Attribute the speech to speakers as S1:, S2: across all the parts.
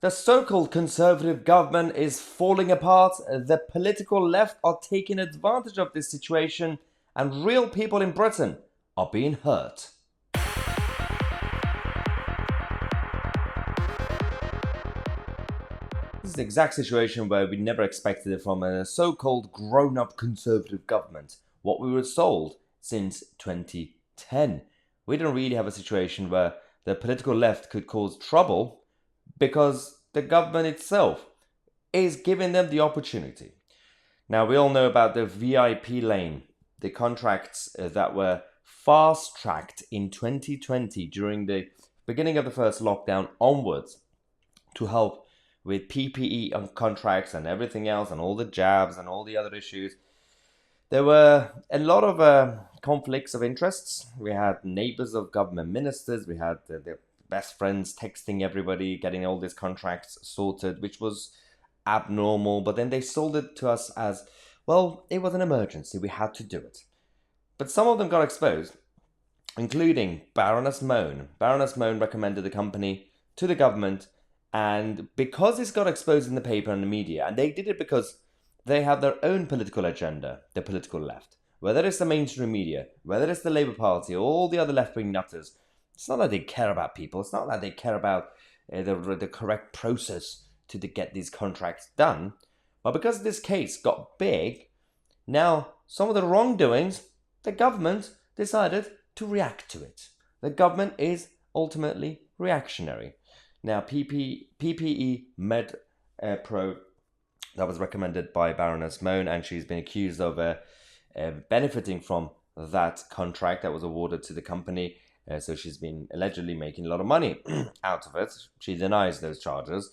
S1: The so-called conservative government is falling apart, the political left are taking advantage of this situation, and real people in Britain are being hurt. This is the exact situation where we never expected it from a so-called grown-up conservative government, what we were sold since 2010. We didn't really have a situation where the political left could cause trouble because the government itself is giving them the opportunity. Now, we all know about the VIP lane, the contracts that were fast-tracked in 2020 during the beginning of the first lockdown onwards to help with PPE on contracts and everything else and all the jabs and all the other issues. There were a lot of conflicts of interests. We had neighbors of government ministers. We had their best friends texting everybody, getting all these contracts sorted, which was abnormal. But then they sold it to us as, well, it was an emergency. We had to do it. But some of them got exposed, including Baroness Moan. Baroness Moan recommended the company to the government. And because this got exposed in the paper and the media, and they did it because they have their own political agenda, the political left. Whether it's the mainstream media, whether it's the Labour Party, or all the other left-wing nutters, it's not that they care about people. It's not that they care about the correct process to get these contracts done. But because this case got big, now some of the wrongdoings, the government decided to react to it. The government is ultimately reactionary. Now, PPE Med Pro, that was recommended by Baroness Moan, and she's been accused of benefiting from that contract that was awarded to the company. So she's been allegedly making a lot of money out of it. She denies those charges.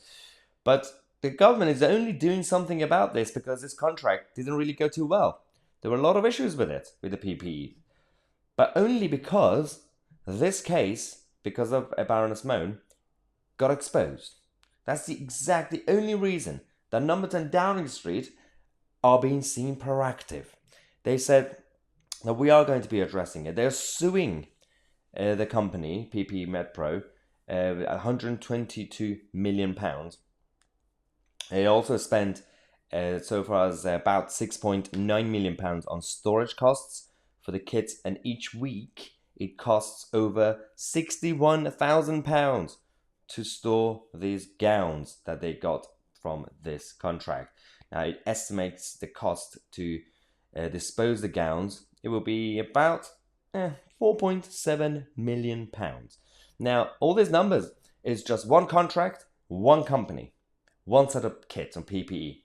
S1: But the government is only doing something about this because this contract didn't really go too well. There were a lot of issues with it, with the PPE. But only because this case, because of Baroness Moan, got exposed. That's the only reason that Number 10 Downing Street are being seen proactive. They said that we are going to be addressing it. They're suing the company, PPE MedPro, £122 million. They also spent so far as about £6.9 million on storage costs for the kits, and each week it costs over £61,000 to store these gowns that they got from this contract. Now, it estimates the cost to dispose the gowns. It will be about £4.7 million. Now, all these numbers is just one contract, one company, one set of kits on PPE.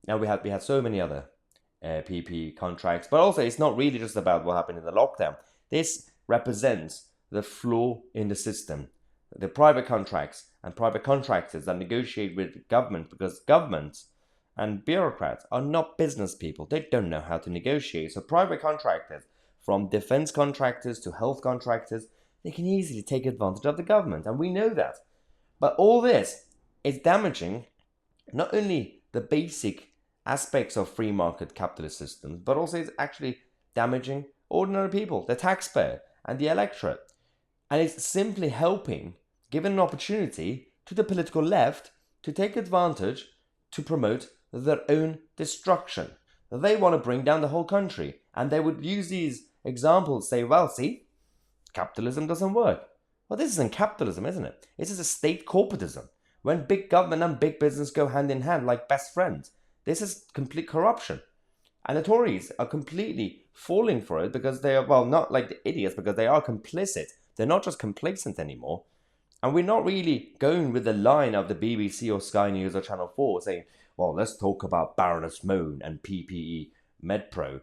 S1: Now, we had so many other PPE contracts, but also it's not really just about what happened in the lockdown. This represents the flaw in the system. The private contracts and private contractors that negotiate with government, because governments and bureaucrats are not business people. They don't know how to negotiate. So private contractors, from defense contractors to health contractors, they can easily take advantage of the government. And we know that. But all this is damaging not only the basic aspects of free market capitalist systems, but also it's actually damaging ordinary people, the taxpayer and the electorate. And it's simply helping, giving an opportunity to the political left to take advantage to promote their own destruction. They want to bring down the whole country. And they would use these examples, say, well, see, capitalism doesn't work. Well, this isn't capitalism, isn't it? This is a state corporatism. When big government and big business go hand in hand like best friends, this is complete corruption. And the Tories are completely falling for it because they are, well, not like the idiots, because they are complicit. They're not just complacent anymore. And we're not really going with the line of the BBC or Sky News or Channel 4 saying, well, let's talk about Baroness Moan and PPE MedPro.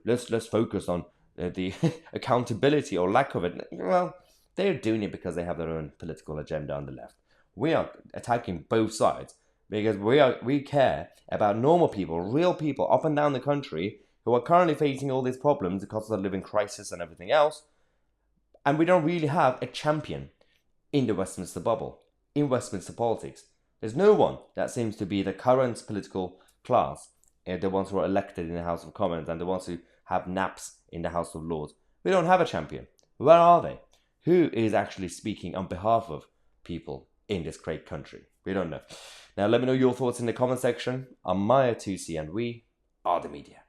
S1: Let's focus on the accountability or lack of it. Well, they're doing it because they have their own political agenda on the left. We are attacking both sides because we care about normal people, real people up and down the country who are currently facing all these problems because of the living crisis and everything else. And we don't really have a champion in the Westminster bubble, in Westminster politics. There's no one that seems to be the current political class, the ones who are elected in the House of Commons and the ones who have naps in the House of Lords. We don't have a champion. Where are they? Who is actually speaking on behalf of people in this great country. We don't know. Now, let me know your thoughts in the comment section. I'm Maya Tousi, and we are the media.